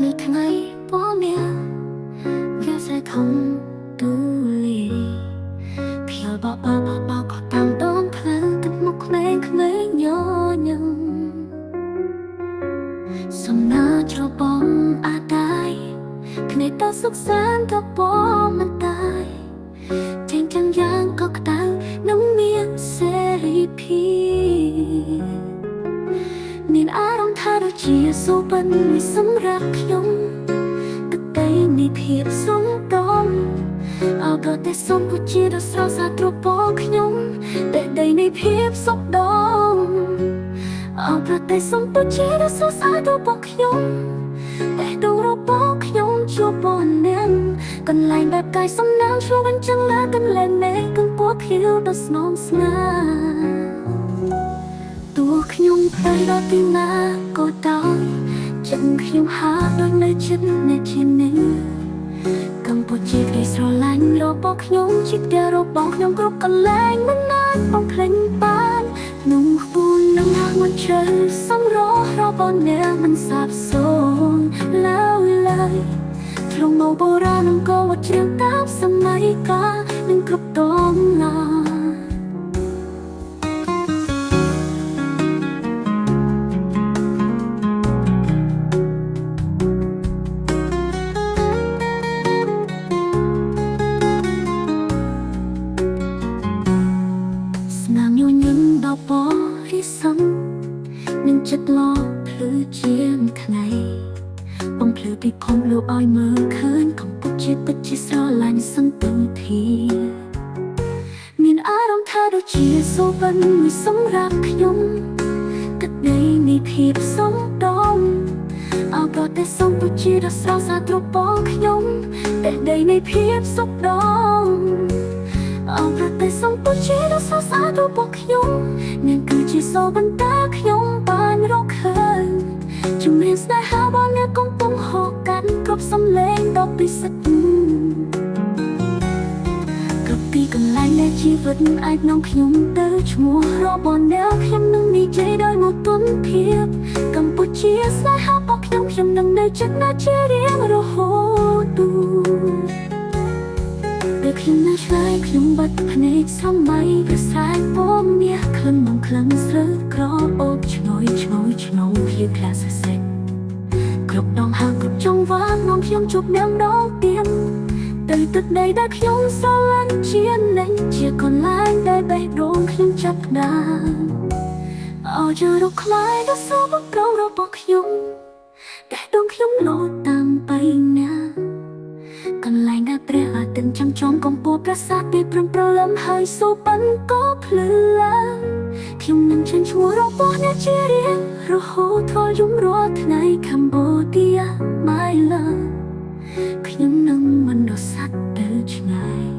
มีថ្ងៃពណ៌មាសវាស្រែធំទូលាយភៀវបបបក៏តាមដងផ្លូវទឹកមកក្មេងៗញញឹមសំណាច្របំអាដាយភ្នែកតសុខសាន្តក៏ពំមិនตายចេញចាំងយ៉ាងក៏ក្តៅនឹងមានសេរីភាពមានអារម្មណ៍ថាដូចជាសូបិនមួយសម្រាប់ខ្ញុំទឹកដីនៃភាពសុំដុំអោក៏តែសុំពុជាដ៏ស្រស់ស្អាតត្រពោខ្ញុំតែដីនៃភាពសុខដុំអោក៏តែសុំពុជាដ៏ស្រស់ស្អាតត្រពោខ្ញុំតែដងរបស់ខ្ញុំជួបបងនាងកន្លែងបែបកាយសំណាងឆ្លុះបញ្ចាំងលើកន្លែងមេឃកំពស់ភៀវដ៏ស្នងស្នេហ៍តួខ្ញុំទៅដល់ទីណាក៏ដោយចិត្តខ្ញុំហាក់ដូចនៅជិតអ្នកជានេះកម្ពុជាក្ដីស្រឡាញ់របស់ខ្ញុំជាផ្ទះរបស់ខ្ញុំគ្រប់កន្លែងមិនអាចបំភ្លេចបានนุ่งฟูនឹងហាក់មិនជ្រៅសម្រស់របស់អ្នកមិនសាបសូន្យឡើយក្នុងម៉ូបុរាណនឹងក៏វត្តជ្រៀងតាមសម័យកាលនឹងគ្រប់តងឡាស្នាមញញឹមដល់បរិសុទ្ធនឹងចិត្តលោភ្លឺជាងថ្ងៃបំភ្លឺពីភូមិលោកឲ្យមើលឃើញកម្ពុជាពិតជាស្រឡាញ់សន្តិភាពមានអារម្មណ៍ថាដូចជាសូបិនមួយសម្រាប់ខ្ញុំទឹកដីនៃភាពសុំដុំអោក៏តែសុំពុជាដ៏ស្រស់ស្អាតត្រពោខ្ញុំតែដីនៃភាពសុខដុំអោក៏តែសុំពុជាដ៏ស្រស់ស្អាតរបស់ខ្ញុំនាងគឺជាសូបិនតាខ្ញុំបានរកឃើញជំរាបស្នេហាបងអ្នកកំពុងហៅកាន់គ្រប់សំឡេងដ៏ពិសិដ្ឋគ្រប់ពីកន្លែងដែលជីវិតអាចនាំខ្ញុំទៅឈ្មោះរបស់អ្នកខ្ញុំនឹងនិយាយដោយមកទុនភាពកម្ពុជាស្នេហារបស់ខ្ញុំនឹងនៅចិត្តណាជារៀងរហូតពេលខ្ញុំនៅឆ្លើយខ្ញុំបាត់ភ្នែកសម័យវាស្រែកពំមាសក្លិនមកក្លិនស្រូវក្រអូបឈ្ងុយភៀវក្លាសសេកគ្រប់ដងហាងគ្រប់ចង្វាក់នាំខ្ញុំជួបនាងដងទៀនទៅទឹកដីដែលខ្ញុំស្រឡាញ់ជានិញជាកន្លែងដែលបេះដូងខ្ញុំចាប់ផ្ដើមអោជារូបខ្លាយដ៏សបប្រងរបស់ខ្ញុំតែដងខ្ញុំលោតតាមបៃណាកន្លែងដែលព្រះអាទិត្យចាំចំកំពូលប្រាសាទពីព្រំប្រលឹមហើយសូប៉ិនក៏ភ្លឺឡើងខ្ញុំនឹងឈានឈ្មោះរបស់អ្នកជារៀងរហូតដល់យំរាល់ថ្ងៃកម្ពុជា My love ខ្ញុំនឹងមិនរសាត់ទៅឆ្ងាយ